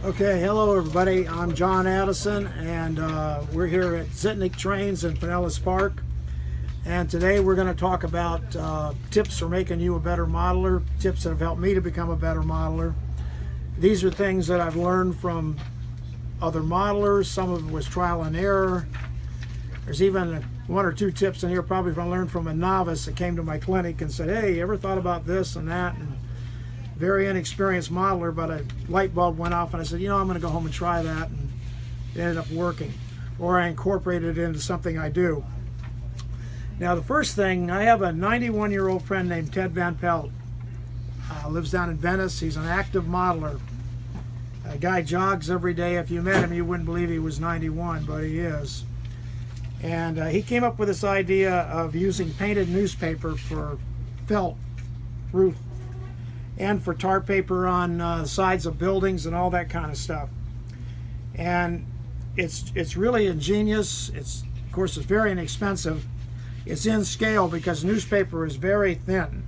Okay, hello everybody. I'm John Addison, and we're here at Zitnik Trains in Pinellas Park. And today we're going to talk about tips for making you a better modeler, tips that have helped me to become a better modeler. These are things that I've learned from other modelers. Some of it was trial and error. There's even one or two tips in here probably I learned from a novice that came to my clinic and said, "Hey, you ever thought about this and that?" And very inexperienced modeler, but a light bulb went off and I said, you know, I'm going to go home and try that, and it ended up working. Or I incorporated it into something I do. Now the first thing, I have a 91-year-old friend named Ted Van Pelt. Lives down in Venice. He's an active modeler. A guy jogs every day. If you met him, you wouldn't believe he was 91, but he is. And he came up with this idea of using painted newspaper for felt roof and for tar paper on the sides of buildings and all that kind of stuff. And it's really ingenious. Of course, it's very inexpensive. It's in scale because newspaper is very thin.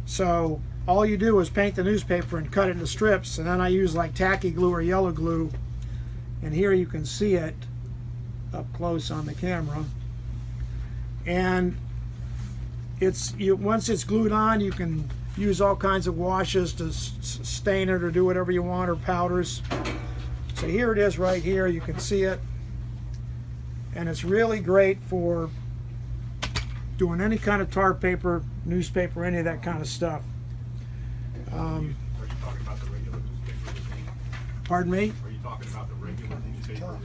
So all you do is paint the newspaper and cut it into strips, and then I use like tacky glue or yellow glue. And here you can see it up close on the camera. And once it's glued on, you can use all kinds of washes to stain it or do whatever you want, or powders. So here it is right here. You can see it. And it's really great for doing any kind of tar paper, newspaper, any of that kind of stuff. Are you talking about the regular newspaper? Pardon me? Are you talking about the regular newspaper?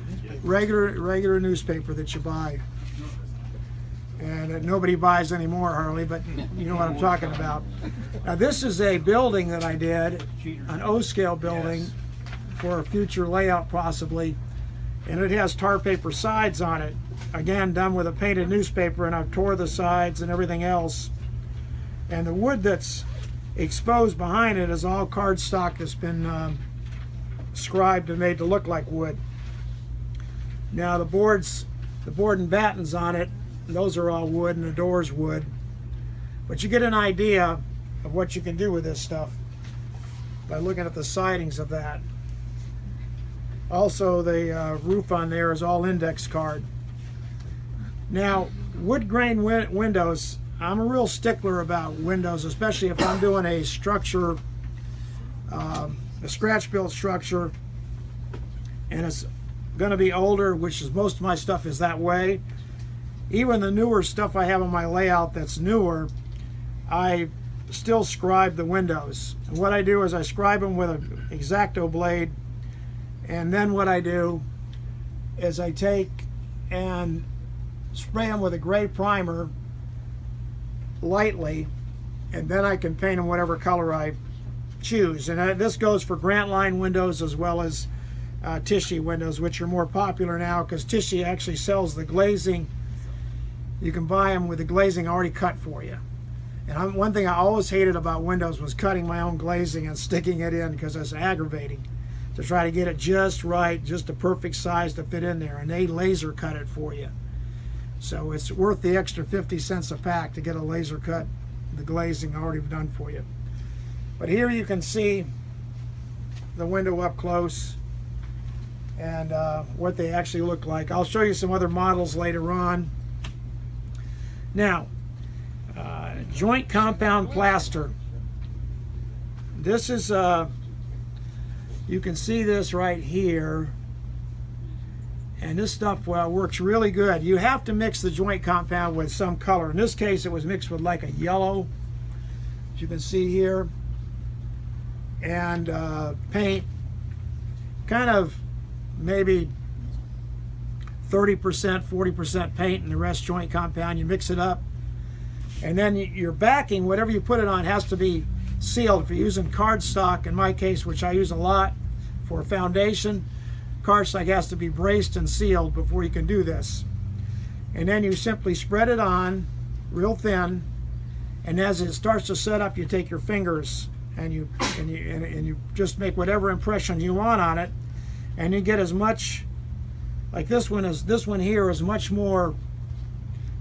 Regular newspaper that you buy. And nobody buys anymore hardly, but you know what I'm talking about. Now this is a building that I did, an O-scale building for a future layout possibly, and it has tar paper sides on it, again done with a painted newspaper, and I've tore the sides and everything else. And the wood that's exposed behind it is all cardstock that's been scribed and made to look like wood. Now the board and battens on it, those are all wood, and the door's wood. But you get an idea of what you can do with this stuff by looking at the sidings of that. Also, the roof on there is all index card. Now, wood grain windows, I'm a real stickler about windows, especially if I'm doing a structure, a scratch-built structure, and it's going to be older, which is most of my stuff is that way. Even the newer stuff I have on my layout that's newer, I still scribe the windows. And what I do is I scribe them with an X-Acto blade, and then what I do is I take and spray them with a gray primer lightly, and then I can paint them whatever color I choose. And this goes for Grant Line windows as well as Tichy windows, which are more popular now because Tichy actually sells the glazing. You can buy them with the glazing already cut for you. And one thing I always hated about windows was cutting my own glazing and sticking it in, because it's aggravating to try to get it just right, just the perfect size to fit in there. And they laser cut it for you. So it's worth the extra 50 cents a pack to get a laser cut, the glazing already done for you. But here you can see the window up close and what they actually look like. I'll show you some other models later on. Now, joint compound plaster. This is, you can see this right here. And this stuff works really good. You have to mix the joint compound with some color. In this case, it was mixed with like a yellow, as you can see here. And paint, kind of maybe 30%, 40% paint, and the rest joint compound. You mix it up, and then your backing, whatever you put it on, has to be sealed. If you're using cardstock, in my case, which I use a lot for foundation, cardstock has to be braced and sealed before you can do this. And then you simply spread it on real thin, and as it starts to set up, you take your fingers and you just make whatever impression you want on it, and you get as much. Like this one here is much more,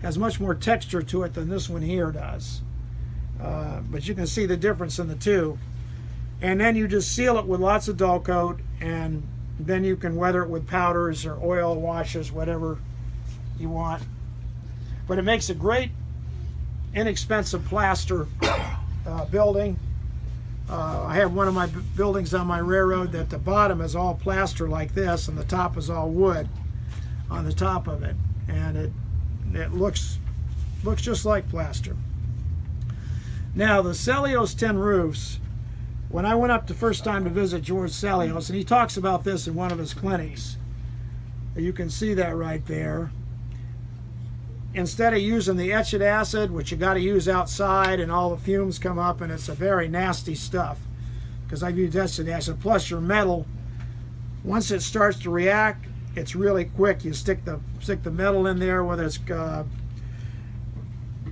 has much more texture to it than this one here does. But you can see the difference in the two. And then you just seal it with lots of dull coat, and then you can weather it with powders or oil washes, whatever you want. But it makes a great inexpensive plaster building. I have one of my buildings on my railroad that the bottom is all plaster like this, and the top is all wood on the top of it, and it looks just like plaster. Now the Cellulose tin roofs, when I went up the first time to visit George Cellulose, and he talks about this in one of his clinics, you can see that right there. Instead of using the etched acid, which you got to use outside, and all the fumes come up, and it's a very nasty stuff, because I've used etched acid. Plus your metal, once it starts to react, it's really quick. You stick the metal in there, whether it's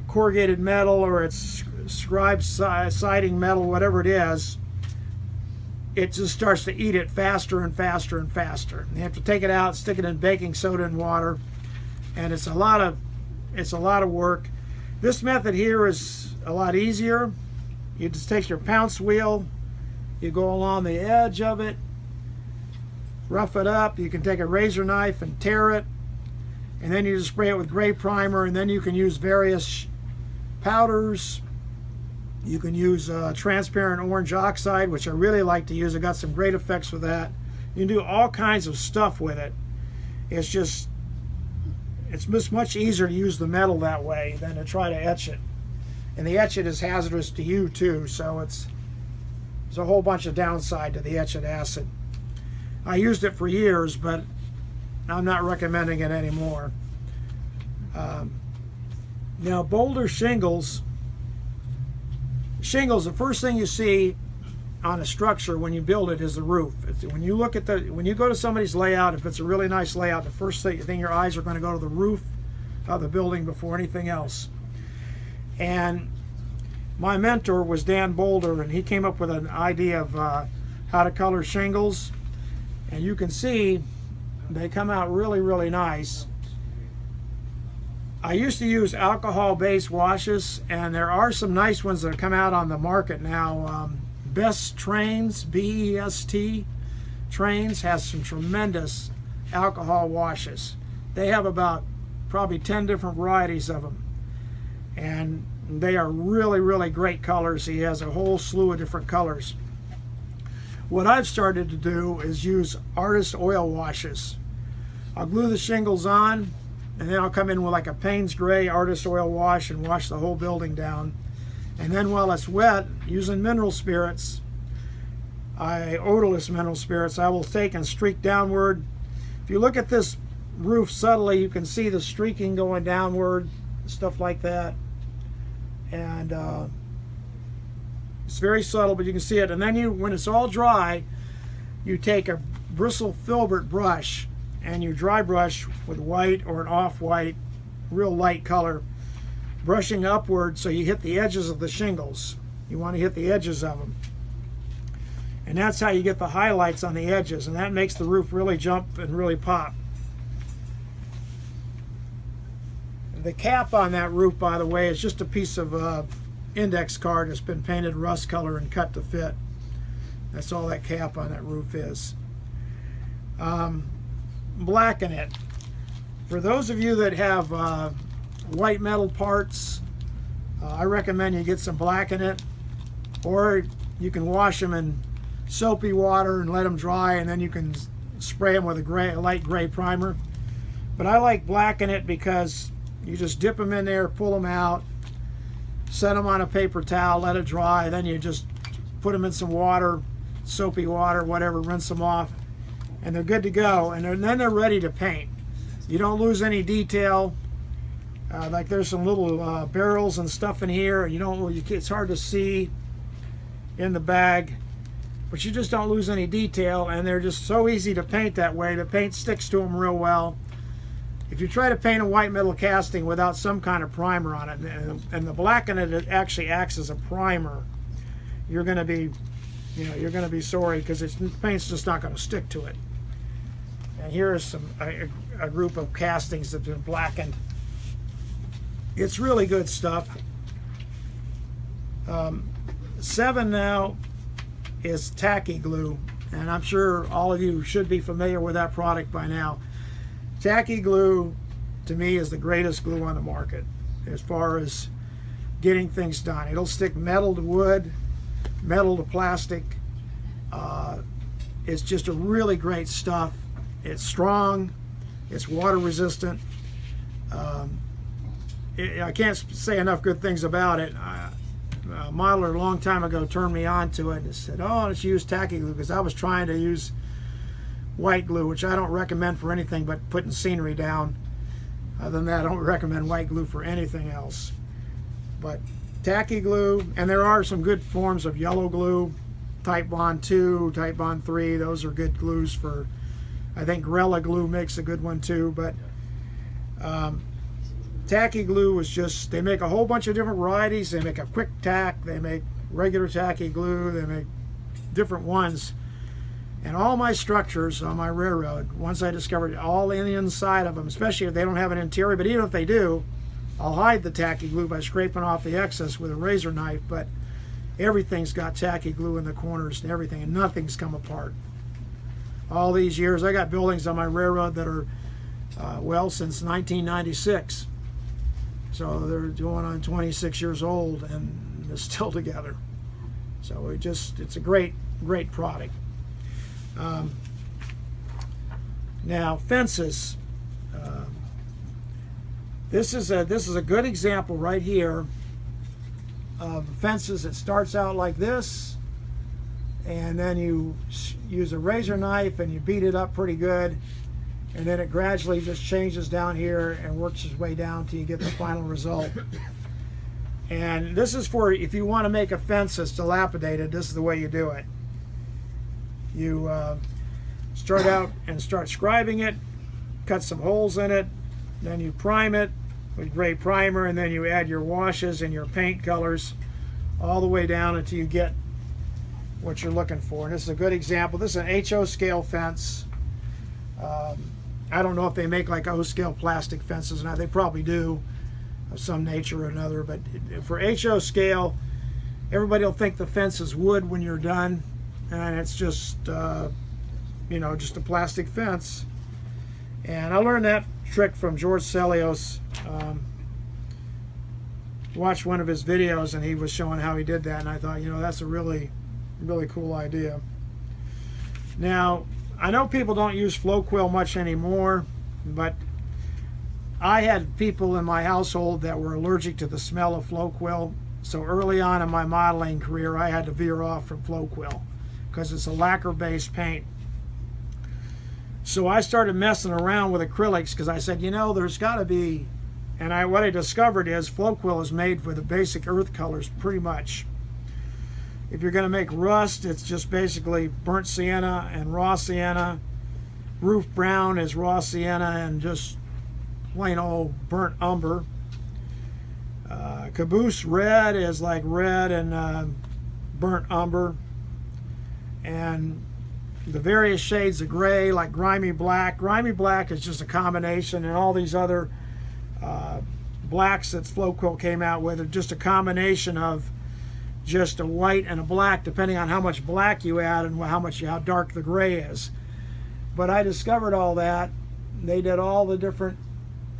corrugated metal or it's scribe siding metal, whatever it is, it just starts to eat it faster and faster and faster. You have to take it out, stick it in baking soda and water, and it's a lot of work. This method here is a lot easier. You just take your pounce wheel, you go along the edge of it, rough it up. You can take a razor knife and tear it, and then you just spray it with gray primer, and then you can use various powders. You can use transparent orange oxide, which I really like to use. I got some great effects with that. You can do all kinds of stuff with it. It's just much easier to use the metal that way than to try to etch it. And the etch it is hazardous to you too, so there's a whole bunch of downside to the etched acid. I used it for years, but I'm not recommending it anymore. Now boulder shingles, the first thing you see on a structure when you build it is the roof. When you go to somebody's layout, if it's a really nice layout, the first thing your eyes are going to go to the roof of the building before anything else. And my mentor was Dan Boulder, and he came up with an idea of how to color shingles. And you can see they come out really, really nice. I used to use alcohol-based washes, and there are some nice ones that come out on the market now. Best Trains, B-E-S-T Trains, has some tremendous alcohol washes. They have about probably 10 different varieties of them, and they are really, really great colors. He has a whole slew of different colors. What I've started to do is use artist oil washes. I'll glue the shingles on, and then I'll come in with like a Payne's Gray artist oil wash and wash the whole building down. And then while it's wet, using mineral spirits, odorless mineral spirits, I will take and streak downward. If you look at this roof subtly, you can see the streaking going downward, stuff like that. And it's very subtle, but you can see it. And then when it's all dry, you take a bristle filbert brush and you dry brush with white or an off-white, real light color, brushing upward so you hit the edges of the shingles. You want to hit the edges of them. And that's how you get the highlights on the edges, and that makes the roof really jump and really pop. The cap on that roof, by the way, is just a piece of index card that's been painted rust color and cut to fit. That's all that cap on that roof is. Blacken it. For those of you that have white metal parts, I recommend you get some blacken it, or you can wash them in soapy water and let them dry, and then you can spray them with a light gray primer. But I like blacken it because you just dip them in there, pull them out, set them on a paper towel, let it dry, then you just put them in some water, soapy water, whatever, rinse them off, and they're good to go. And then they're ready to paint. You don't lose any detail. Like there's some little barrels and stuff in here, and it's hard to see in the bag, but you just don't lose any detail, and they're just so easy to paint that way. The paint sticks to them real well. If you try to paint a white metal casting without some kind of primer on it, and the blacken it actually acts as a primer, you're going to be sorry, because the paint's just not going to stick to it. And here is a group of castings that have been blackened. It's really good stuff. 7 now is Tacky glue, and I'm sure all of you should be familiar with that product by now. Tacky glue, to me, is the greatest glue on the market as far as getting things done. It'll stick metal to wood, metal to plastic. It's just a really great stuff. It's strong, it's water resistant. I can't say enough good things about it. A modeler a long time ago turned me on to it and said, oh, let's use Tacky glue, because I was trying to use white glue, which I don't recommend for anything but putting scenery down. Other than that, I don't recommend white glue for anything else. But Tacky glue, and there are some good forms of yellow glue, Type Bond 2, Type Bond 3, those are good glues for, I think Gorilla Glue makes a good one too, but Tacky glue is just, they make a whole bunch of different varieties. They make a quick tack, they make regular Tacky glue, they make different ones. And all my structures on my railroad, once I discovered all in the inside of them, especially if they don't have an interior, but even if they do, I'll hide the Tacky glue by scraping off the excess with a razor knife, but everything's got Tacky glue in the corners and everything, and nothing's come apart. All these years, I got buildings on my railroad that are, well, since 1996. So they're going on 26 years old and they're still together. So it's a great, great product. Now fences. This is a good example right here of fences. It starts out like this, and then you use a razor knife and you beat it up pretty good, and then it gradually just changes down here and works its way down till you get the final result. And this is for if you want to make a fence that's dilapidated. This is the way you do it. You start out and start scribing it, cut some holes in it, then you prime it with gray primer, and then you add your washes and your paint colors all the way down until you get what you're looking for. And this is a good example. This is an HO scale fence. I don't know if they make like O scale plastic fences now. They probably do of some nature or another, but for HO scale, everybody will think the fence is wood when you're done, and it's just you know, just a plastic fence. And I learned that trick from George Cellulose. Watched one of his videos and he was showing how he did that, and I thought, you know, that's a really, really cool idea. Now, I know people don't use flow quill much anymore, but I had people in my household that were allergic to the smell of flow quill. So early on in my modeling career, I had to veer off from flow quill because it's a lacquer-based paint. So I started messing around with acrylics because I said, you know, there's got to be, and what I discovered is flow quill is made with the basic earth colors pretty much. If you're going to make rust, it's just basically burnt sienna and raw sienna. Roof brown is raw sienna and just plain old burnt umber. Caboose red is like red and burnt umber. And the various shades of gray, like grimy black. Grimy black is just a combination, and all these other blacks that flow quill came out with are just a combination of just a white and a black, depending on how much black you add and how dark the gray is. But I discovered all that. They did all the different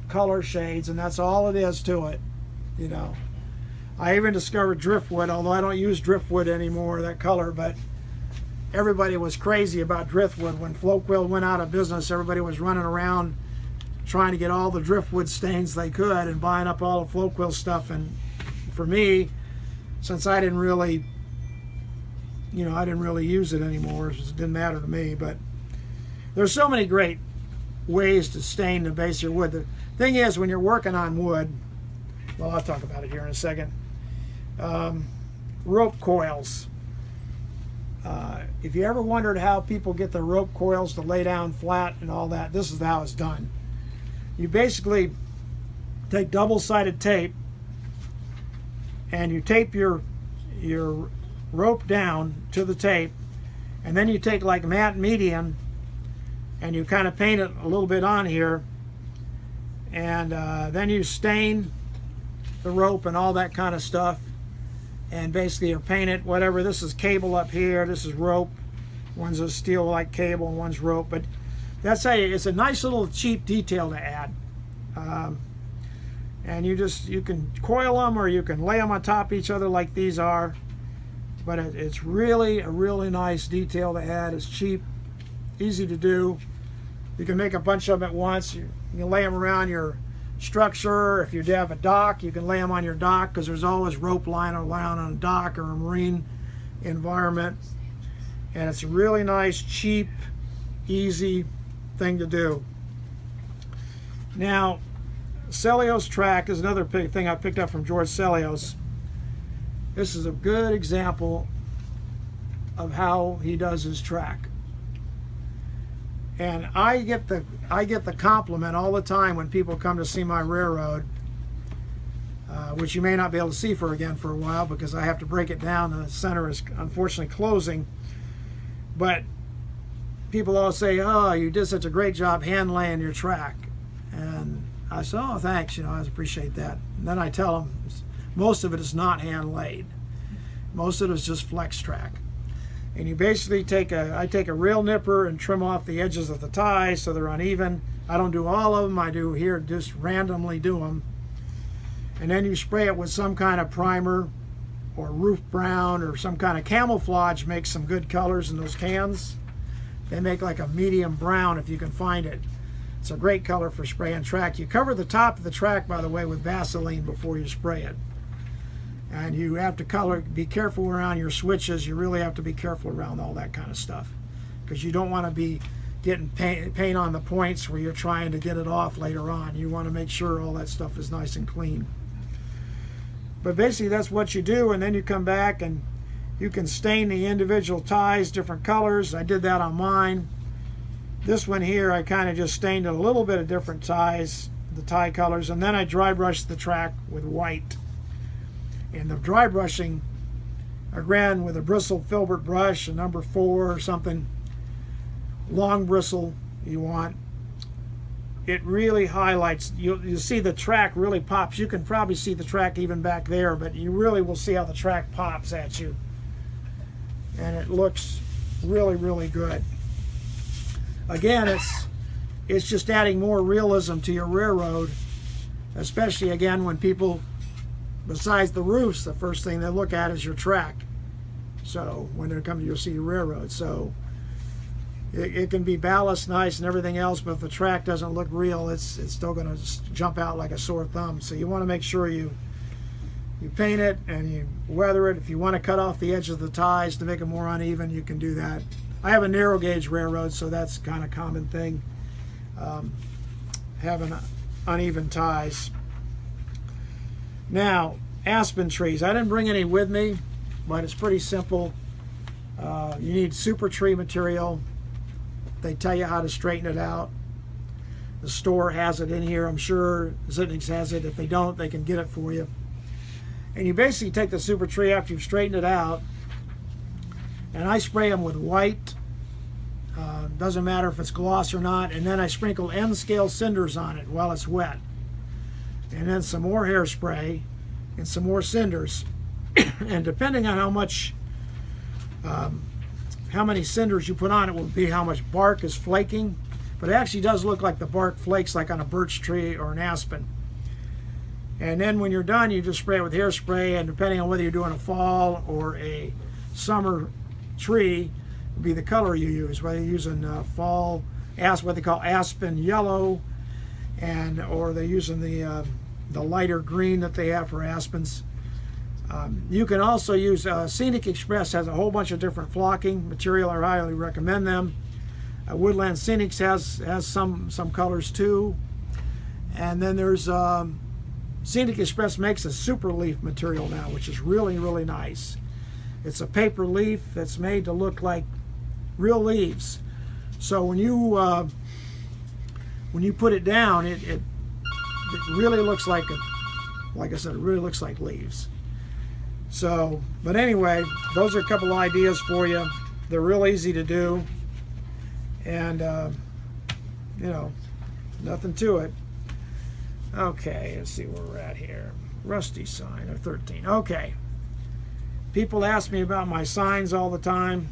color shades, and that's all it is to it, you know. I even discovered driftwood, although I don't use driftwood anymore, that color, but everybody was crazy about driftwood. When flow quill went out of business, everybody was running around trying to get all the driftwood stains they could and buying up all the flow quill stuff. And for me, since I didn't really, you know, I didn't really use it anymore, it didn't matter to me. But there's so many great ways to stain the base of your wood. The thing is, when you're working on wood, well, I'll talk about it here in a second. Rope coils. If you ever wondered how people get the rope coils to lay down flat and all that, this is how it's done. You basically take double-sided tape and you tape your rope down to the tape, and then you take like matte medium and you kind of paint it a little bit on here, and then you stain the rope and all that kind of stuff, and basically are painted whatever. This is cable up here, this is rope. One's a steel like cable and one's rope, but that's how it's a nice little cheap detail to add. And you can coil them or you can lay them on top of each other like these are, but it's really a really nice detail to add. It's cheap, easy to do. You can make a bunch of them at once. You can lay them around your structure. If you have a dock, you can lay them on your dock, because there's always rope lying around on a dock or a marine environment. And it's a really nice, cheap, easy thing to do. Now, Cellulose track is another thing I picked up from George Cellulose. This is a good example of how he does his track. And I get the compliment all the time when people come to see my railroad, which you may not be able to see for a while because I have to break it down. The center is unfortunately closing. But people all say, "Oh, you did such a great job hand laying your track." And I say, "Oh, thanks, I appreciate that." And then I tell them most of it is not hand laid. Most of it is just flex track. And you basically I take a rail nipper and trim off the edges of the ties so they're uneven. I don't do all of them. I do here, just randomly do them. And then you spray it with some kind of primer or roof brown or some kind of camouflage. Makes some good colors in those cans. They make like a medium brown if you can find it. It's a great color for spraying track. You cover the top of the track, by the way, with Vaseline before you spray it. And you have to be careful around your switches. You really have to be careful around all that kind of stuff, because you don't want to be getting paint on the points where you're trying to get it off later on. You want to make sure all that stuff is nice and clean. But basically that's what you do, and then you come back and you can stain the individual ties different colors. I did that on mine. This one here, I kind of just stained a little bit of different ties, the tie colors, and then I dry brushed the track with white. And the dry brushing, I ran with a bristle filbert brush, a number 4 or something, long bristle you want. It really highlights, you see the track really pops. You can probably see the track even back there, but you really will see how the track pops at you. And it looks really, really good. Again, it's just adding more realism to your railroad, especially again when people, besides the roofs, the first thing they look at is your track. So when they come to see your railroad, so it can be ballast nice and everything else, but if the track doesn't look real, it's still going to jump out like a sore thumb. So you want to make sure you paint it and you weather it. If you want to cut off the edge of the ties to make it more uneven, you can do that. I have a narrow gauge railroad, so that's kind of a common thing, having uneven ties. Now, aspen trees. I didn't bring any with me, but it's pretty simple. You need super tree material. They tell you how to straighten it out. The store has it in here, I'm sure. Sidings has it. If they don't, they can get it for you. And you basically take the super tree after you've straightened it out, and I spray them with white. Doesn't matter if it's gloss or not. And then I sprinkle N-scale cinders on it while it's wet. And then some more hairspray and some more cinders. And depending on how many cinders you put on it will be how much bark is flaking. But it actually does look like the bark flakes like on a birch tree or an aspen. And then when you're done, you just spray it with hairspray, and depending on whether you're doing a fall or a summer tree, will be the color you use, whether you're using fall, what they call aspen yellow, or they're using the lighter green that they have for aspens. You can also use Scenic Express has a whole bunch of different flocking material. I highly recommend them. Woodland Scenics has some colors too. And then there's Scenic Express makes a super leaf material now, which is really, really nice. It's a paper leaf that's made to look like real leaves. So when you put it down, it really looks like I said, it really looks like leaves. So, but anyway, those are a couple ideas for you. They're real easy to do, and nothing to it. Okay, let's see where we're at here. Rusty sign of 13. Okay. people ask me about my signs all the time,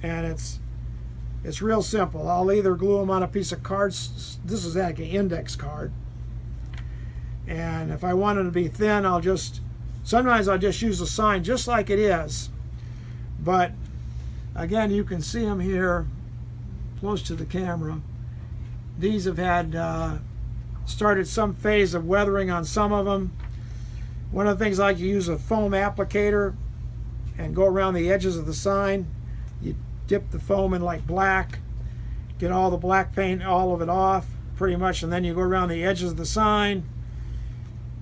and it's real simple. I'll either glue them on a piece of card. This is like an index card, and if I want it to be thin, sometimes I'll just use a sign just like it is. But again, you can see them here close to the camera. These have had started some phase of weathering on some of them. One of the things I like to use a foam applicator and go around the edges of the sign. You dip the foam in like black, get all the black paint, all of it off pretty much, and then you go around the edges of the sign.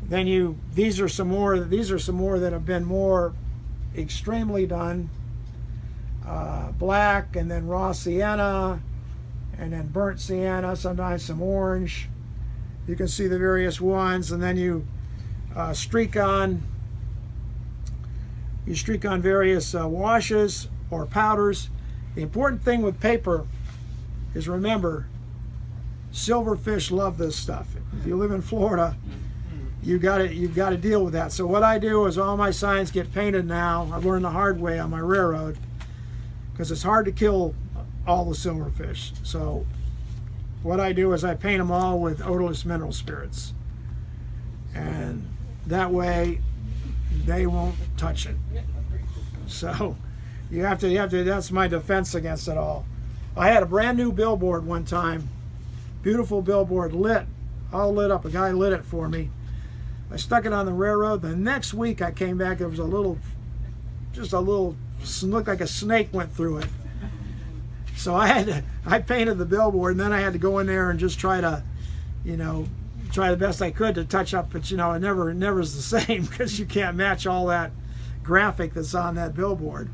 Then these are some more that have been more extremely done. Black, and then raw sienna, and then burnt sienna, sometimes some orange. You can see the various ones, and then you streak on various washes or powders. The important thing with paper is, remember, silverfish love this stuff. If you live in Florida, you've got to deal with that. So what I do is all my signs get painted now. I've learned the hard way on my railroad, because it's hard to kill all the silverfish. So what I do is I paint them all with odorless mineral spirits, and that way they won't touch it. So you have to, that's my defense against it all. I had a brand new billboard one time, beautiful billboard, all lit up. A guy lit it for me. I stuck it on the railroad. The next week I came back, there was just a little, looked like a snake went through it. So I painted the billboard, and then I had to go in there and just try the best I could to touch up, but it never is the same, because you can't match all that graphic that's on that billboard.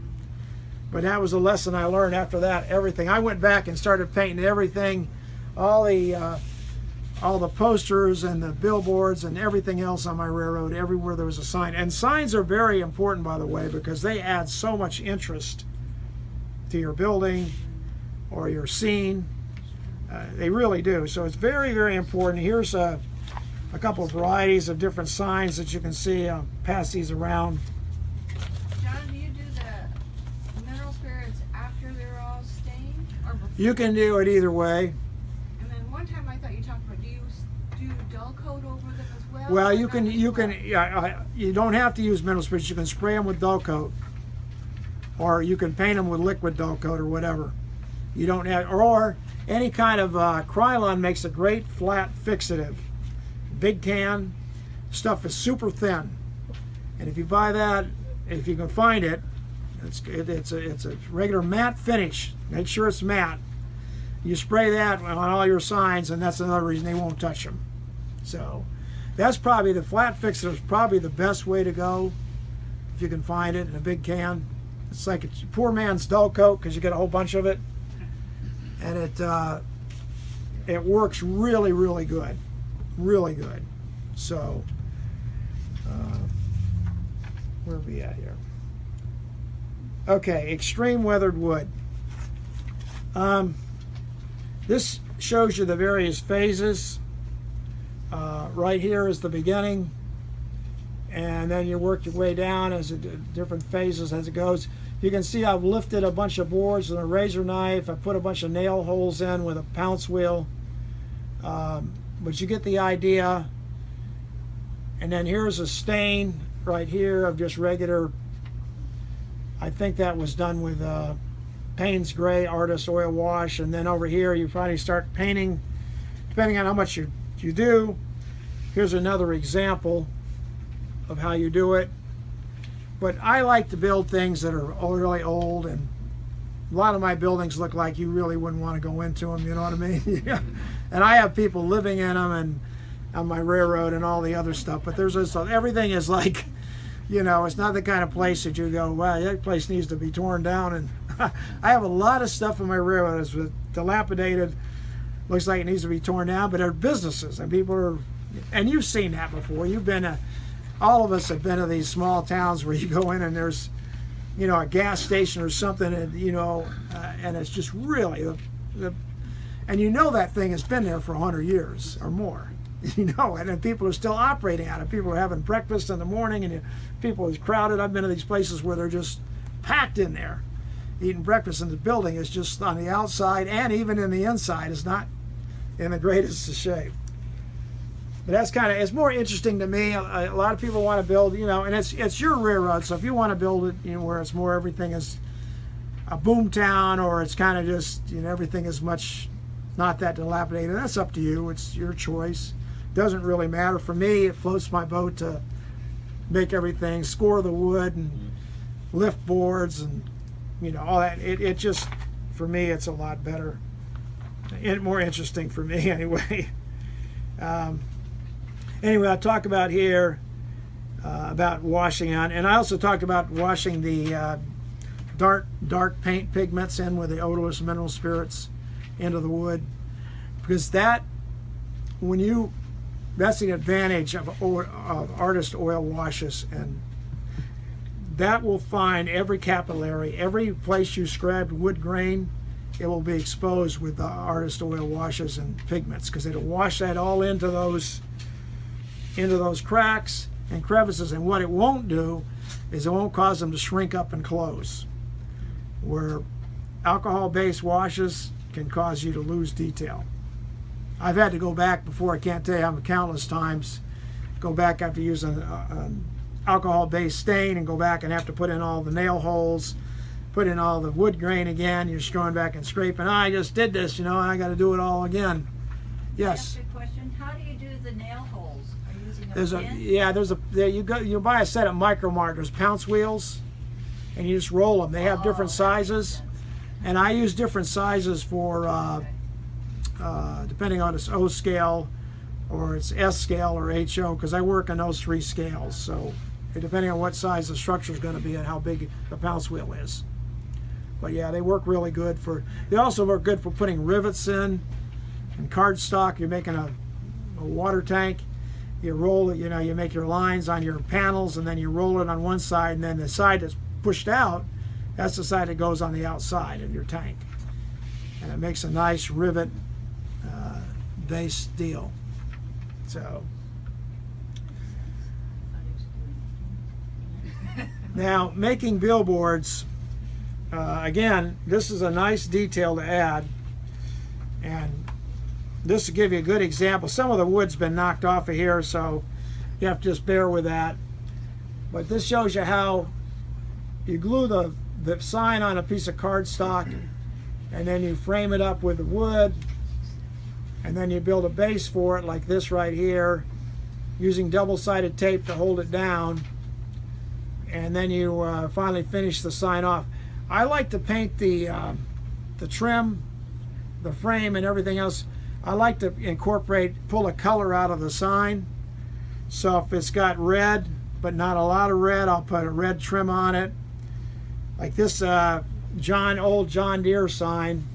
But that was a lesson I learned. After that, everything, I went back and started painting everything, all the posters and the billboards and everything else on my railroad, everywhere there was a sign. And signs are very important, by the way, because they add so much interest to your building or your scene. They really do. So it's very, very important. Here's a couple of varieties of different signs that you can see. I'll pass these around. John, do you do the mineral spirits after they're all stained, or before? You can do it either way. And then one time I thought you talked about, do you do dull coat over them as well? Well, you don't have to use mineral spirits. You can spray them with dull coat, or you can paint them with liquid dull coat or whatever. You don't have, or any kind of Krylon makes a great flat fixative. Big can stuff is super thin, and if you buy that, if you can find it, it's a regular matte finish. Make sure it's matte. You spray that on all your signs, and that's another reason they won't touch them. So that's probably, the flat fixative is probably the best way to go if you can find it in a big can. It's like a poor man's dull coat, because you get a whole bunch of it, and it works really, really good. Really good. So where are we at here? Okay, extreme weathered wood. This shows you the various phases. Right here is the beginning, and then you work your way down as different phases as it goes. You can see I've lifted a bunch of boards with a razor knife. I put a bunch of nail holes in with a pounce wheel. But you get the idea. And then here's a stain right here of just regular, I think that was done with Payne's Gray Artist Oil Wash. And then over here you probably start painting, depending on how much you do. Here's another example of how you do it. But I like to build things that are really old, and a lot of my buildings look like you really wouldn't want to go into them, you know what I mean? And I have people living in them, and on my railroad and all the other stuff, but there's just, everything is like, it's not the kind of place that you go, wow, that place needs to be torn down. And I have a lot of stuff in my railroad that's dilapidated, looks like it needs to be torn down, but they're businesses, and people are, and you've seen that before. You've been all of us have been to these small towns where you go in and there's, a gas station or something, and and it's just really and that thing has been there for 100 years or more. and then people are still operating on it. People are having breakfast in the morning, and people are crowded. I've been to these places where they're just packed in there, eating breakfast, and the building is just on the outside and even in the inside is not in the greatest of shape. But that's it's more interesting to me. A lot of people want to build, and it's your railroad. So if you want to build it, where it's more everything is a boom town, or it's kind of just, everything is much not that dilapidated, that's up to you. It's your choice. Doesn't really matter. For me, it floats my boat to make everything, score the wood and lift boards and all that. It just, for me, it's a lot better and more interesting for me anyway. Anyway, I talk about here about washing on, and I also talked about washing the dark paint pigments in with the odorless mineral spirits into the wood, because that's the advantage of artist oil washes, and that will find every capillary, every place you scrubbed wood grain, it will be exposed with the artist oil washes and pigments, because it'll wash that all into those cracks and crevices. And what it won't do is it won't cause them to shrink up and close, where alcohol-based washes can cause you to lose detail. I've had to go back before, I can't tell you how many countless times, go back after using alcohol-based stain and go back and have to put in all the nail holes, put in all the wood grain again. You're just going back and scraping. I just did this, I got to do it all again. Yes. Can I ask a question? How do you do the nail holes? Are you using a pin? You buy a set of Micro Mart. There's pounce wheels, and you just roll them. They have different sizes, and I use different sizes for depending on its O scale or its S scale or HO, because I work on those three scales. So depending on what size the structure is going to be and how big the pounce wheel is. But yeah, they work really good they also work good for putting rivets in and cardstock. You're making a water tank, you roll it, you make your lines on your panels, and then you roll it on one side, and then the side that's pushed out, that's the side that goes on the outside of your tank. And it makes a nice rivet base deal. So now, making billboards, again, this is a nice detail to add, and this will give you a good example. Some of the wood's been knocked off of here, so you have to just bear with that. But this shows you how you glue the sign on a piece of cardstock, and then you frame it up with the wood, and then you build a base for it like this right here, using double-sided tape to hold it down, and then you finally finish the sign off. I like to paint the trim, the frame, and everything else. I like to pull a color out of the sign. So if it's got red, but not a lot of red, I'll put a red trim on it. Like this old John Deere sign,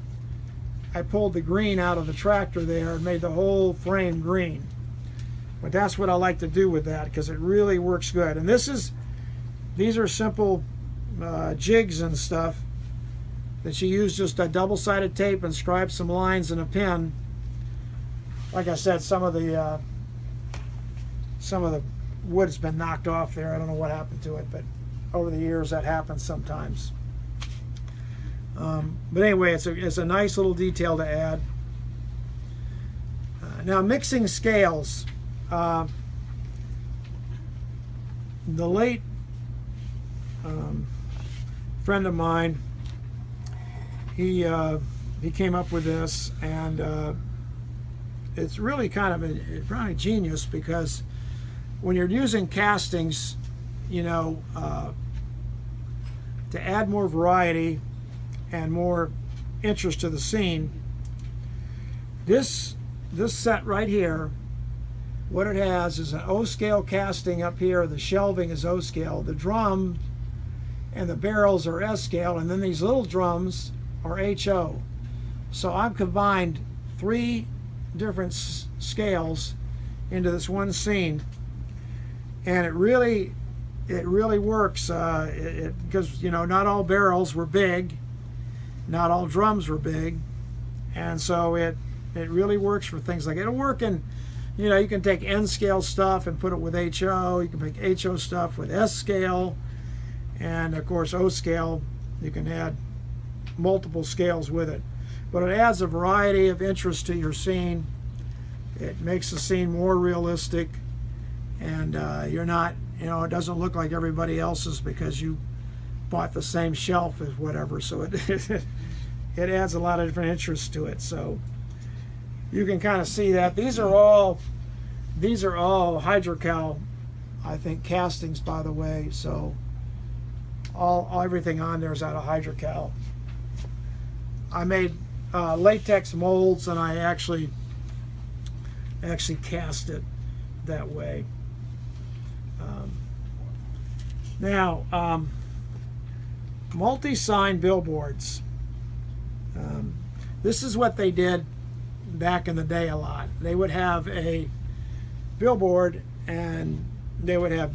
I pulled the green out of the tractor there and made the whole frame green. But that's what I like to do with that, because it really works good. And these are simple jigs and stuff that you use just a double-sided tape and scribe some lines and a pen. Like I said, some of the wood's been knocked off there. I don't know what happened to it, but over the years that happens sometimes. But anyway, it's a nice little detail to add. Now, mixing scales. The late friend of mine, he came up with this, and it's really kind of genius, because when you're using castings, to add more variety and more interest to the scene, this set right here, what it has is an O scale casting up here. The shelving is O scale. The drum and the barrels are S scale, and then these little drums are HO. So I've combined 3 different scales into this one scene, and it really works, because not all barrels were big, not all drums were big, and so it really works for things like it'll work in you know, you can take N scale stuff and put it with HO. You can make HO stuff with S scale, and of course O scale. You can add multiple scales with it, but it adds a variety of interest to your scene. It makes the scene more realistic, and you're not, you know, it doesn't look like everybody else's because you bought the same shelf as whatever. So it it adds a lot of different interest to it. So you can kind of see that these are all hydrocal, I think, castings, by the way. So everything on there is out of hydrocal. I made latex molds, and I actually cast it that way. Now, multi-sign billboards. This is what they did back in the day a lot. They would have a billboard, and they would have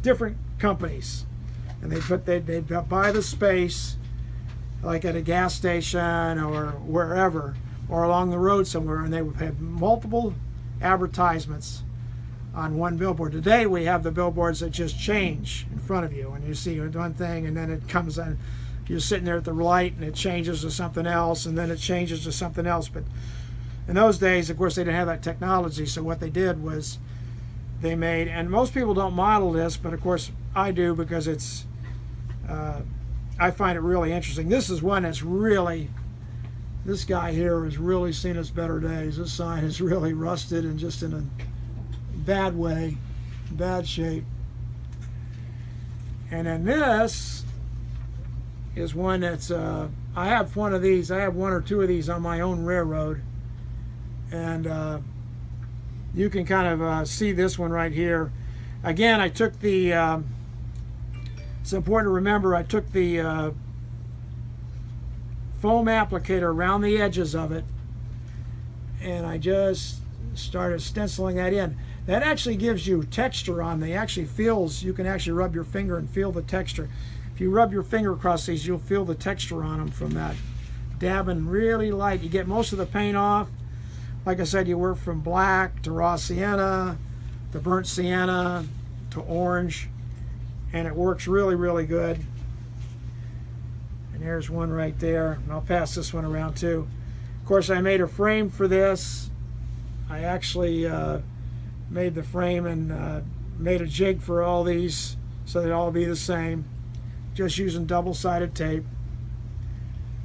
different companies, and they'd buy the space, like at a gas station or wherever, or along the road somewhere, and they would have multiple advertisements on one billboard. Today we have the billboards that just change in front of you, and you see one thing, and then it comes on, you're sitting there at the light, and it changes to something else, and then it changes to something else. But in those days, of course, they didn't have that technology, so what they did was they made, and most people don't model this, but of course I do, because it's I find it really interesting. This is one that's really, this guy here has really seen its better days. This sign is really rusted and just in a bad way, bad shape. And then this is one that's I have one of these. I have one or two of these on my own railroad, and you can kind of see this one right here. Again, I took the it's important to remember, I took the foam applicator around the edges of it, and I just started stenciling that in. That actually gives you texture on. They actually feels, you can actually rub your finger and feel the texture. If you rub your finger across these, you'll feel the texture on them from that. Dabbing really light. You get most of the paint off. Like I said, you work from black to raw sienna to burnt sienna to orange, and it works really, really good. And there's one right there, and I'll pass this one around too. Of course, I made a frame for this. I actually made the frame and made a jig for all these so they'd all be the same, just using double-sided tape.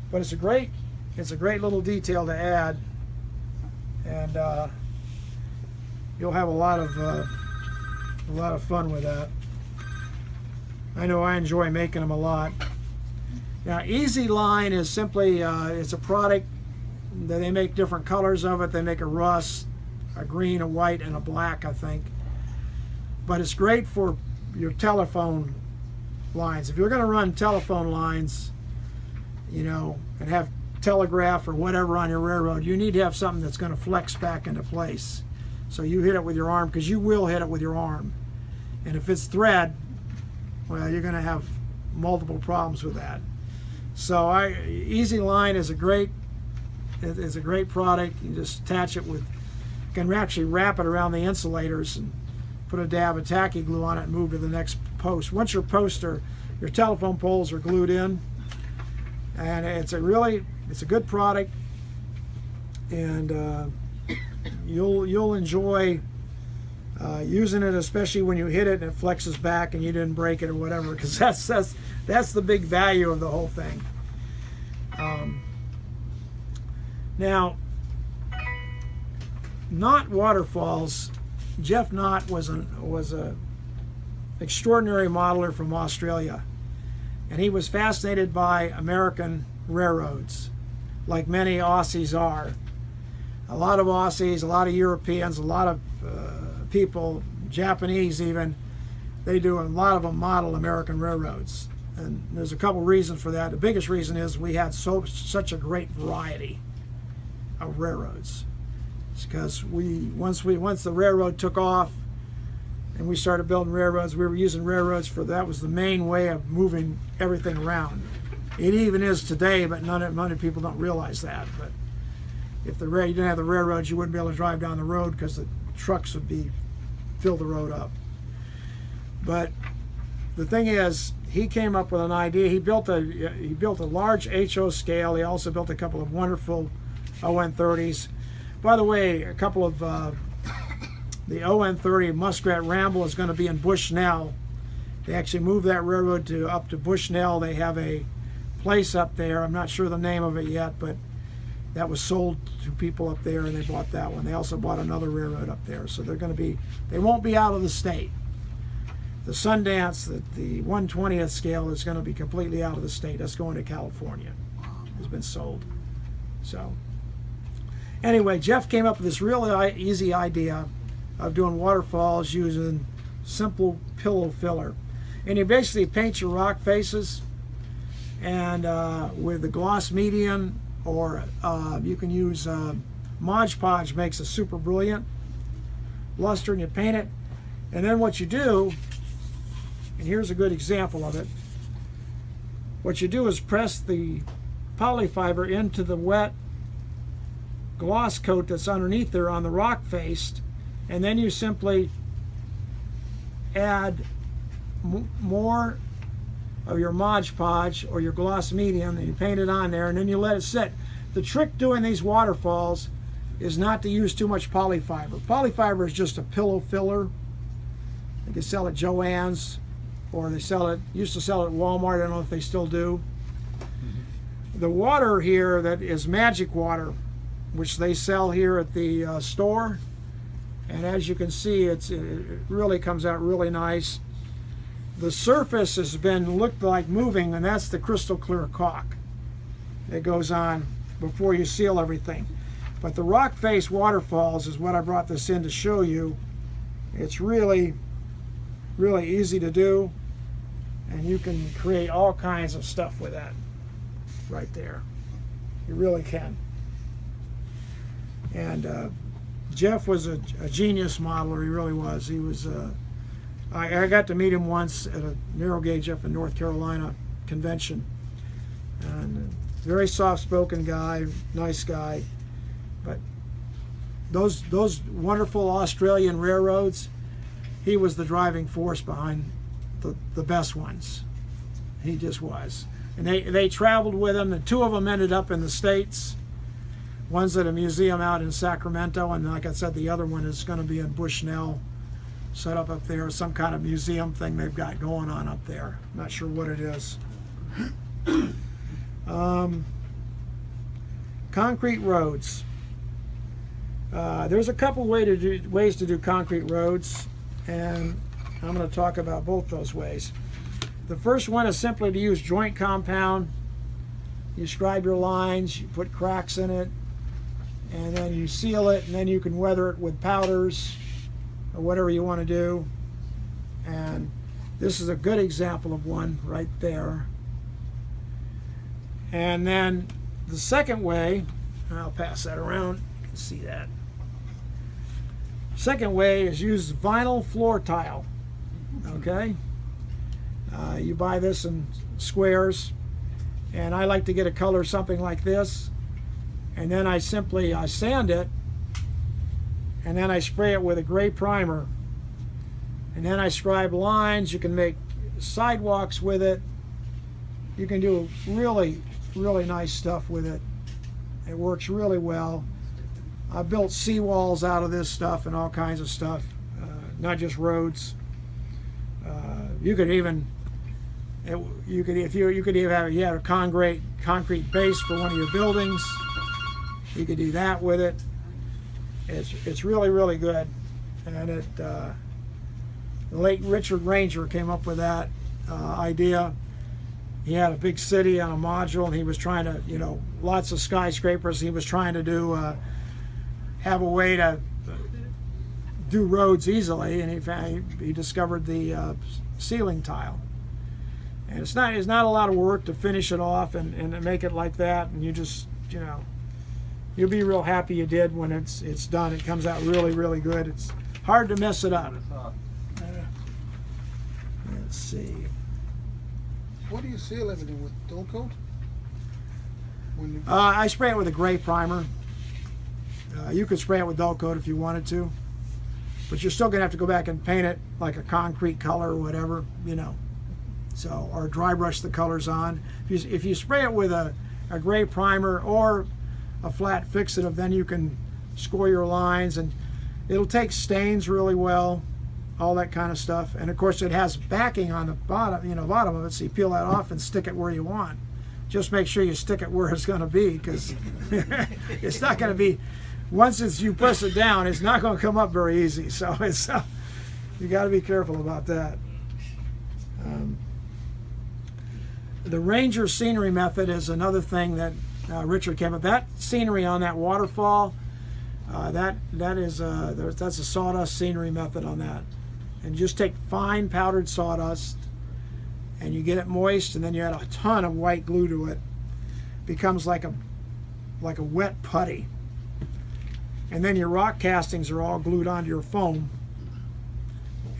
But it's a great little detail to add, and you'll have a lot of fun with that. I know I enjoy making them a lot. Now, Easy Line is simply it's a product that they make different colors of it. They make a rust, a green, a white, and a black, I think. But it's great for your telephone lines. If you're going to run telephone lines, you know, and have telegraph or whatever on your railroad, you need to have something that's going to flex back into place. So you hit it with your arm, because you will hit it with your arm. And if it's thread, well, you're going to have multiple problems with that. So Easy Line is a great product. You just attach it with, you can actually wrap it around the insulators and put a dab of tacky glue on it and move to the next post. Once your telephone poles are glued in, and it's a good product, and you'll enjoy using it, especially when you hit it and it flexes back and you didn't break it or whatever, because that's the big value of the whole thing. Now, Knott Waterfalls, Jeff Knott was a extraordinary modeler from Australia, and he was fascinated by American railroads, like many Aussies are. A lot of Aussies, a lot of Europeans, a lot of people, Japanese even, they do, a lot of them model American railroads. And there's a couple reasons for that. The biggest reason is we had such a great variety of railroads. It's because once the railroad took off and we started building railroads, we were using railroads that was the main way of moving everything around. It even is today, but many people don't realize that. But if you didn't have the railroads, you wouldn't be able to drive down the road, because the trucks would fill the road up. But the thing is, he came up with an idea. He built a large HO scale. He also built a couple of wonderful ON30s. By the way, a couple of the ON30 Muskrat Ramble is going to be in Bushnell. They actually moved that railroad up to Bushnell. They have a place up there. I'm not sure the name of it yet, but that was sold to people up there, and they bought that one. They also bought another railroad up there, so they won't be out of the state. The Sundance, the 1/20th scale, is going to be completely out of the state. That's going to California. It's been sold. So anyway, Jeff came up with this really easy idea of doing waterfalls using simple pillow filler. And you basically paint your rock faces, and with the gloss medium, or you can use Mod Podge, makes a super brilliant luster, and you paint it. And then what you do, and here's a good example of it, what you do is press the polyfiber into the wet gloss coat that's underneath there on the rock face, and then you simply add more of your Mod Podge or your gloss medium, and you paint it on there, and then you let it sit. The trick doing these waterfalls is not to use too much polyfiber. Polyfiber is just a pillow filler. They can sell at Joann's, or they used to sell it at Walmart. I don't know if they still do. The water here that is magic water, which they sell here at the store, and as you can see, it really comes out really nice. The surface has been looked like moving, and that's the crystal clear caulk that goes on before you seal everything. But the rock face waterfalls is what I brought this in to show you. It's really easy to do, and you can create all kinds of stuff with that right there. You really can. And Jeff was a genius modeler. He really was. He was. I got to meet him once at a narrow gauge up in North Carolina convention, and very soft-spoken guy, nice guy. But those wonderful Australian railroads, he was the driving force behind the best ones. He just was. And they traveled with him. The two of them ended up in the States. One's at a museum out in Sacramento, and like I said, the other one is going to be in Bushnell, set up there, some kind of museum thing they've got going on up there. Not sure what it is. Concrete roads. There's a couple ways to do concrete roads, and I'm going to talk about both those ways. The first one is simply to use joint compound. You scribe your lines, you put cracks in it, and then you seal it, and then you can weather it with powders or whatever you want to do. And this is a good example of one right there. And then the second way, I'll pass that around, you can see that. Second way is use vinyl floor tile. Okay? You buy this in squares, and I like to get a color something like this, and then I simply sand it, and then I spray it with a gray primer, and then I scribe lines. You can make sidewalks with it. You can do really nice stuff with it. It works really well. I built seawalls out of this stuff and all kinds of stuff, not just roads. You could even have a concrete base for one of your buildings. You could do that with it. It's really good. And the late Richard Ranger came up with that idea. He had a big city on a module, and he was trying to, lots of skyscrapers. He was trying to have a way to do roads easily, and he discovered the ceiling tile. And it's not a lot of work to finish it off and make it like that, and you just, you'll be real happy you did when it's done. It comes out really good. It's hard to mess it up. Let's see. What do you seal everything with? Dull coat? I spray it with a gray primer. You could spray it with dull coat if you wanted to. but you're still gonna have to go back and paint it like a concrete color or whatever, you know. So, or dry brush the colors on. If you spray it with a gray primer or a flat fixative, then you can score your lines, and it'll take stains really well, all that kind of stuff. And of course it has backing on the bottom, you know, bottom of it, so you peel that off and stick it where you want. Just make sure you stick it where it's going to be, because it's not going to be, once you press it down, it's not going to come up very easy. So it's you got to be careful about that. The Ranger scenery method is another thing that Richard came up. That scenery on that waterfall, that's a sawdust scenery method on that. And just take fine powdered sawdust, and you get it moist, and then you add a ton of white glue to it. Becomes like a wet putty. And then your rock castings are all glued onto your foam,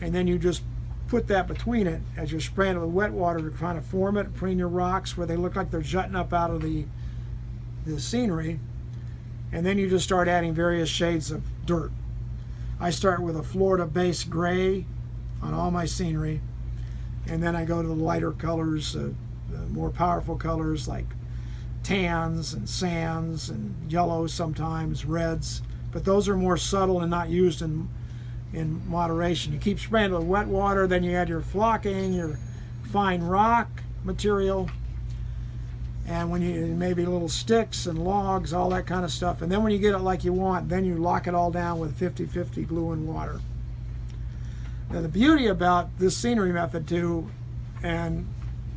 and then you just put that between it as you're spraying it with wet water to kind of form it between your rocks where they look like they're jutting up out of the scenery. And then you just start adding various shades of dirt. I start with a Florida base gray on all my scenery, and then I go to the lighter colors, the more powerful colors like tans and sands and yellows, sometimes reds, but those are more subtle and not used in moderation. You keep spraying with wet water, then you add your flocking, your fine rock material, and when you maybe little sticks and logs, all that kind of stuff. And then when you get it like you want, then you lock it all down with 50-50 glue and water. Now the beauty about this scenery method too,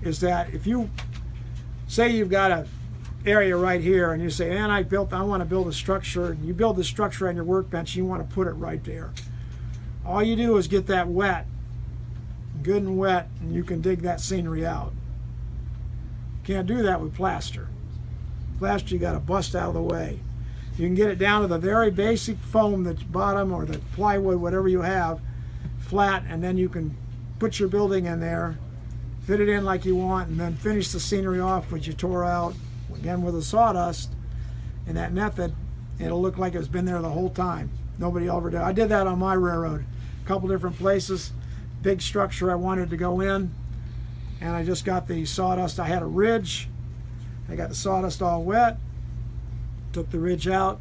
is that if you say you've got a area right here and you say, man, I want to build a structure, and you build the structure on your workbench, you want to put it right there. All you do is get that wet, good and wet, and you can dig that scenery out. Can't do that with plaster. Plaster you got to bust out of the way. You can get it down to the very basic foam that's bottom, or the plywood, whatever you have, flat, and then you can put your building in there, fit it in like you want, and then finish the scenery off, which you tore out, again with the sawdust. In that method, it'll look like it's been there the whole time. Nobody ever did. I did that on my railroad, a couple different places. Big structure I wanted to go in, and I just got the sawdust. I had a ridge. I got the sawdust all wet, took the ridge out,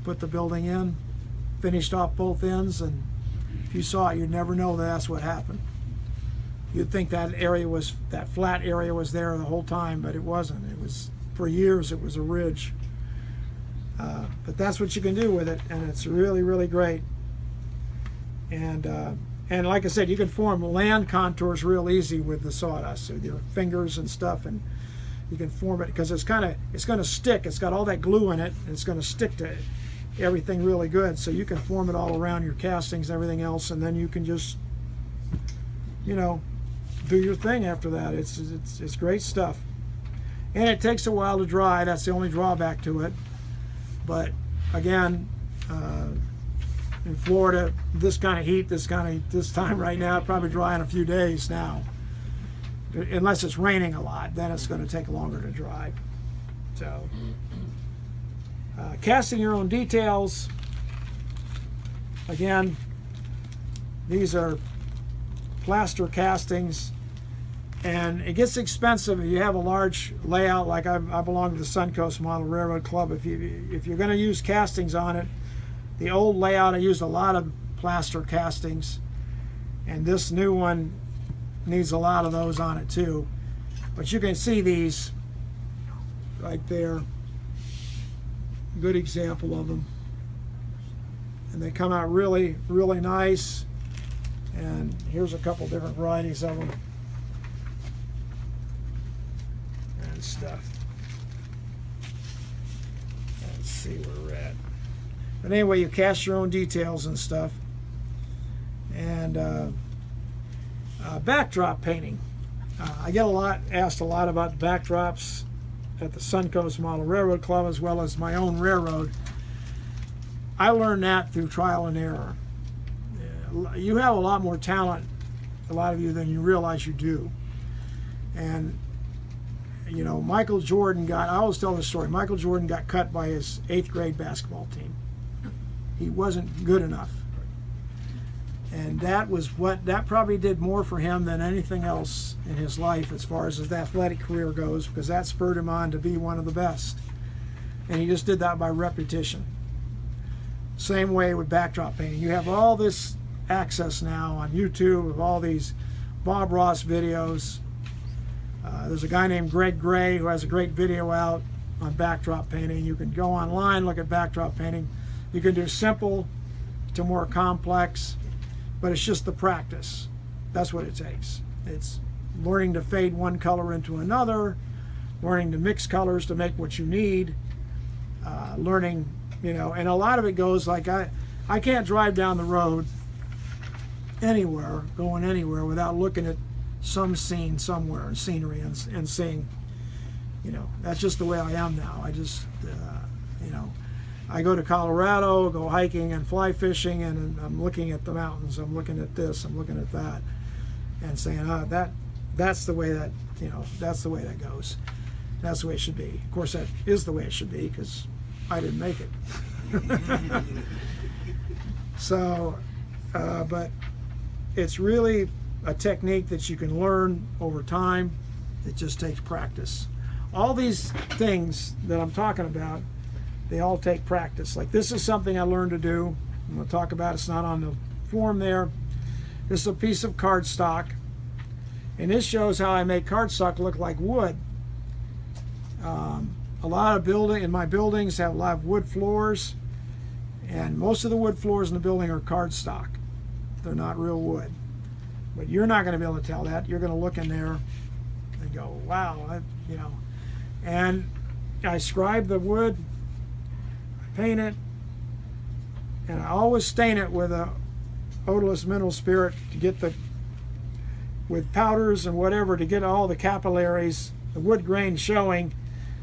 put the building in, finished off both ends, and if you saw it, you'd never know that's what happened. You'd think that flat area was there the whole time, but it wasn't. It was, for years, it was a ridge. But that's what you can do with it, and it's really, really great. And like I said, you can form land contours real easy with the sawdust with your fingers and stuff, and you can form it because it's going to stick. It's got all that glue in it, and it's going to stick to everything really good. So you can form it all around your castings and everything else, and then you can just, you know, do your thing after that. It's great stuff, and it takes a while to dry. That's the only drawback to it. But again, in Florida, this kind of heat, this time right now, probably dry in a few days now. Unless it's raining a lot, then it's going to take longer to dry. So, casting your own details. Again, these are plaster castings, and it gets expensive if you have a large layout. Like I belong to the Suncoast Model Railroad Club. If you're going to use castings on it, the old layout I used a lot of plaster castings, and this new one needs a lot of those on it too. But you can see these right there. Good example of them, and they come out really, really nice. And here's a couple different varieties of them and stuff. Let's see where we're at. But anyway, you cast your own details and stuff. And backdrop painting. I get asked a lot about backdrops at the Suncoast Model Railroad Club, as well as my own railroad. I learned that through trial and error. You have a lot more talent, a lot of you, than you realize you do. And you know, Michael Jordan I always tell this story. Michael Jordan got cut by his 8th grade basketball team. He wasn't good enough. And that probably did more for him than anything else in his life as far as his athletic career goes, because that spurred him on to be one of the best. And he just did that by repetition. Same way with backdrop painting. You have all this access now on YouTube of all these Bob Ross videos. There's a guy named Greg Gray who has a great video out on backdrop painting. You can go online, look at backdrop painting. You can do simple to more complex, but it's just the practice. That's what it takes. It's learning to fade one color into another, learning to mix colors to make what you need, learning, and a lot of it goes like I can't drive down the road going anywhere without looking at some scene somewhere, scenery, and seeing, that's just the way I am now. I just, I go to Colorado, go hiking and fly fishing, and I'm looking at the mountains, I'm looking at this, I'm looking at that, and saying, that's the way that, that's the way that goes. That's the way it should be. Of course, that is the way it should be, because I didn't make it. So, but it's really a technique that you can learn over time. It just takes practice. All these things that I'm talking about, they all take practice. Like this is something I learned to do. I'm going to talk about it. It's not on the form there. This is a piece of cardstock, and this shows how I make cardstock look like wood. A lot of in my buildings have a lot of wood floors, and most of the wood floors in the building are cardstock. They're not real wood. But you're not going to be able to tell that. You're going to look in there and go, wow, And I scribe the wood, I paint it, and I always stain it with a odorless mineral spirit to get with powders and whatever, to get all the capillaries, the wood grain showing.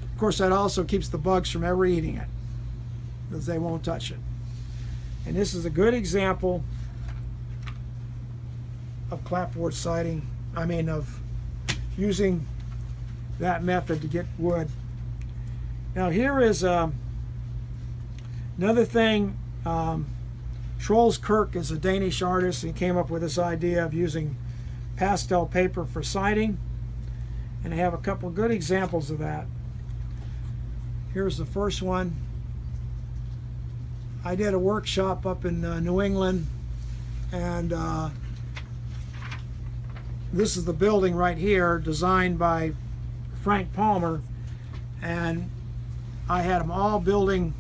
Of course, that also keeps the bugs from ever eating it, because they won't touch it. And this is a good example of clapboard siding, of using that method to get wood. Now here is another thing. Troels Kirk is a Danish artist, and he came up with this idea of using pastel paper for siding, and I have a couple of good examples of that. Here's the first one. I did a workshop up in New England, and this is the building right here, designed by Frank Palmer, and I had them all building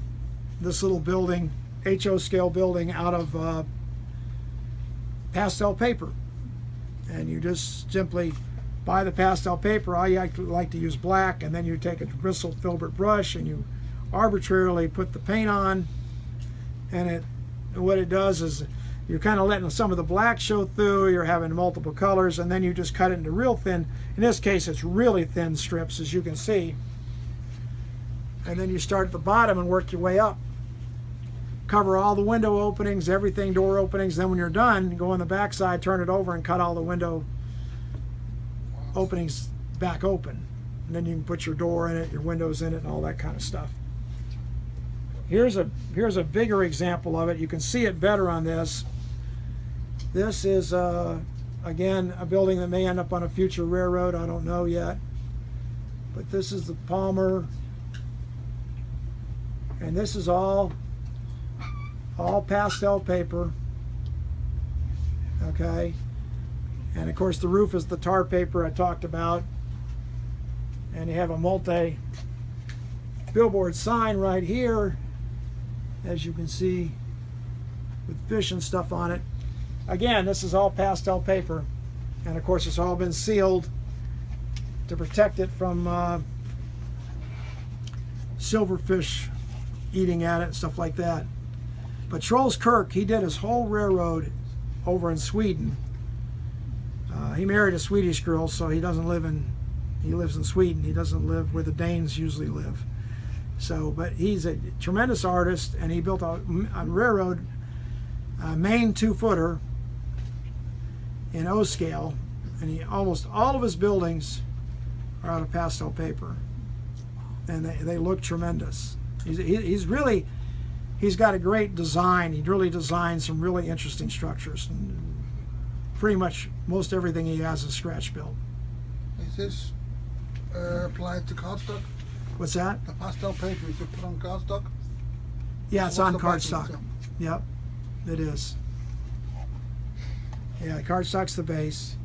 this little building, HO scale building, out of pastel paper. And you just simply buy the pastel paper. I like to use black, and then you take a bristle filbert brush and you arbitrarily put the paint on, and what it does is you're kind of letting some of the black show through, you're having multiple colors, and then you just cut it into real thin. In this case, it's really thin strips, as you can see. And then you start at the bottom and work your way up. Cover all the window openings, everything, door openings. Then when you're done, go on the back side, turn it over, and cut all the window openings back open. And then you can put your door in it, your windows in it, and all that kind of stuff. Here's a bigger example of it. You can see it better on this. This is, again, a building that may end up on a future railroad. I don't know yet. But this is the Palmer. And this is all pastel paper. Okay. And of course the roof is the tar paper I talked about. And you have a multi-billboard sign right here, as you can see, with fish and stuff on it. Again, this is all pastel paper, and of course it's all been sealed to protect it from silverfish eating at it and stuff like that. But Troels Kirk, he did his whole railroad over in Sweden. He married a Swedish girl, so he lives in Sweden. He doesn't live where the Danes usually live. So, but he's a tremendous artist, and he built a railroad, main 2-footer in O scale, and almost all of his buildings are out of pastel paper, and they look tremendous. He's really he's got a great design. He really designed some really interesting structures. And pretty much most everything he has is scratch built. Is this applied to cardstock? What's that? The pastel paper is to put on cardstock? Yeah, it's What's on the backing, cardstock. so? Yep, it is. Yeah, cardstock's the base.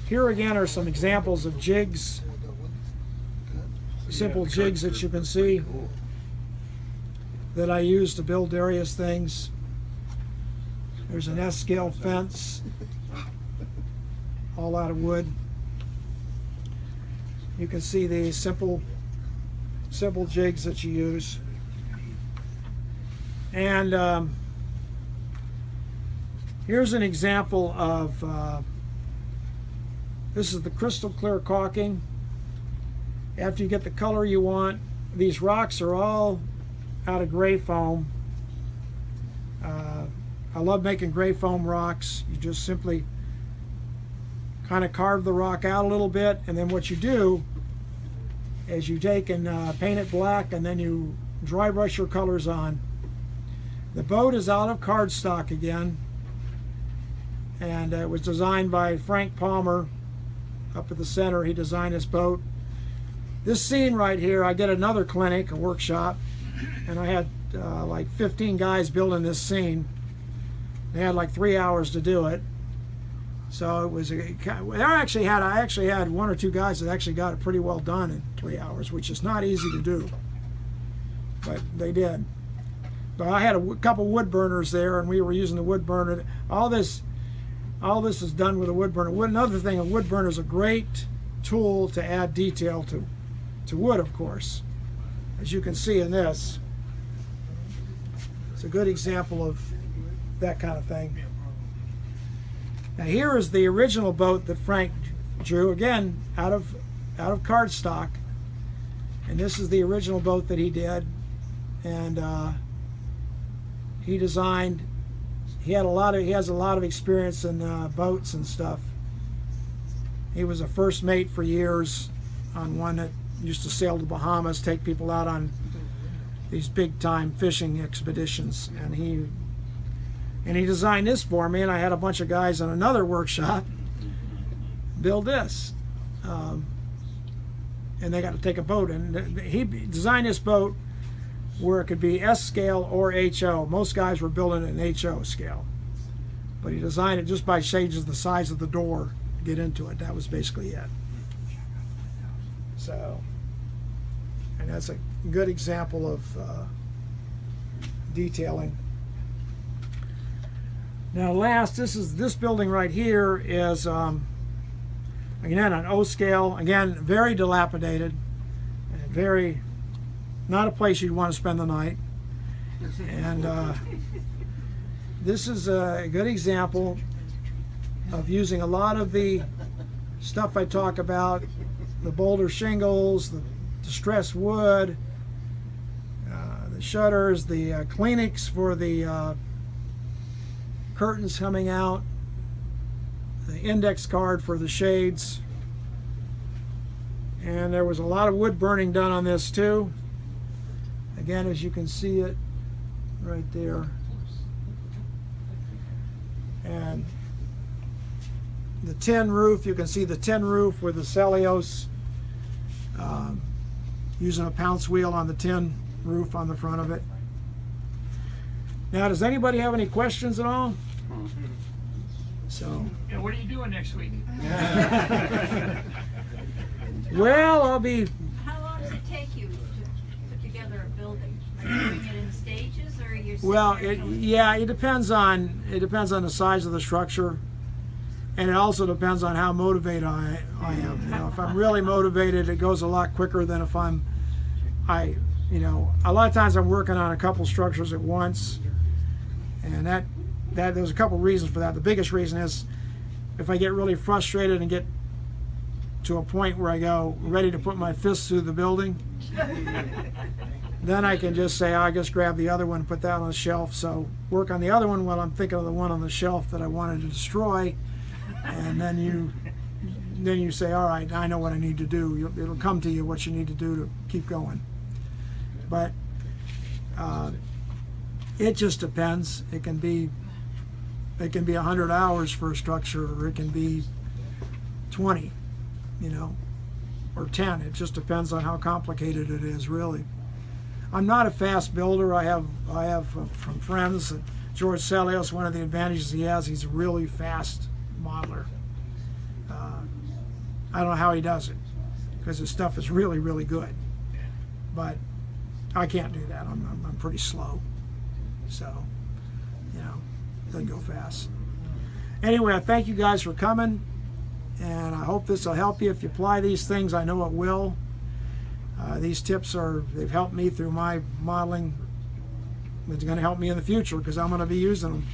Here again are some examples of jigs, simple jigs that you can see that I use to build various things. There's an S-scale fence, all out of wood. You can see these simple jigs that you use. And here's an example of, this is the crystal clear caulking. After you get the color you want, these rocks are all out of gray foam. I love making gray foam rocks. You just simply kind of carve the rock out a little bit, and then what you do is you take and paint it black, and then you dry brush your colors on. The boat is out of cardstock again, and it was designed by Frank Palmer up at the center. He designed this boat. This scene right here, I did another clinic, a workshop, and I had like 15 guys building this scene. They had like 3 hours to do it. So it was I actually had one or two guys that actually got it pretty well done in 3 hours, which is not easy to do, but they did. But I had a couple wood burners there, and we were using the wood burner. All this is done with a wood burner. Another thing, a wood burner is a great tool to add detail to wood, of course. As you can see in this, it's a good example of that kind of thing. Now here is the original boat that Frank drew, again out of cardstock, and this is the original boat that he did, and he designed. He has a lot of experience in boats and stuff. He was a first mate for years on one that used to sail to Bahamas, take people out on these big time fishing expeditions, and he designed this for me, and I had a bunch of guys in another workshop build this, and they got to take a boat, and he designed this boat where it could be S scale or HO. Most guys were building it in HO scale, but he designed it just by changes the size of the door to get into it. That was basically it. So, and that's a good example of detailing. Now last, this building right here is again an O scale, again very dilapidated, and very not a place you'd want to spend the night. And this is a good example of using a lot of the stuff I talk about, the boulder shingles, the distressed wood, the shutters, the Kleenex for the curtains coming out, the index card for the shades, and there was a lot of wood burning done on this too. Again, as you can see it right there. And the tin roof, you can see the tin roof with the cellulose, using a pounce wheel on the tin roof on the front of it. Now, does anybody have any questions at all? So. Yeah, what are you doing next week? Well, I'll be. How long does it take you to put together a building? Are you doing it in stages, or are you? Well, it depends on the size of the structure, and it also depends on how motivated I am. You know, if I'm really motivated, it goes a lot quicker than if a lot of times I'm working on a couple structures at once, and that there's a couple reasons for that. The biggest reason is if I get really frustrated and get to a point where I go ready to put my fists through the building, then I can just say, I just grab the other one and put that on the shelf. So work on the other one while I'm thinking of the one on the shelf that I wanted to destroy, and then you say, all right, I know what I need to do. It'll come to you what you need to do to keep going. But It just depends. It can be 100 hours for a structure, or it can be 20, you know, or 10. It just depends on how complicated it is, really. I'm not a fast builder. I have from friends that George Cellulose, one of the advantages he has, he's a really fast modeler. I don't know how he does it, because his stuff is really, really good. But I can't do that. I'm pretty slow. So, you know, doesn't go fast. Anyway, I thank you guys for coming, and I hope this will help you. If you apply these things, I know it will. These tips they've helped me through my modeling. It's going to help me in the future because I'm going to be using them.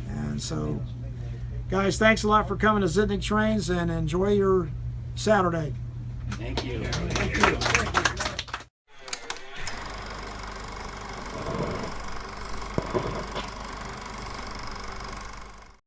And so, guys, thanks a lot for coming to Zitnik Trains, and enjoy your Saturday. Thank you. Thank you.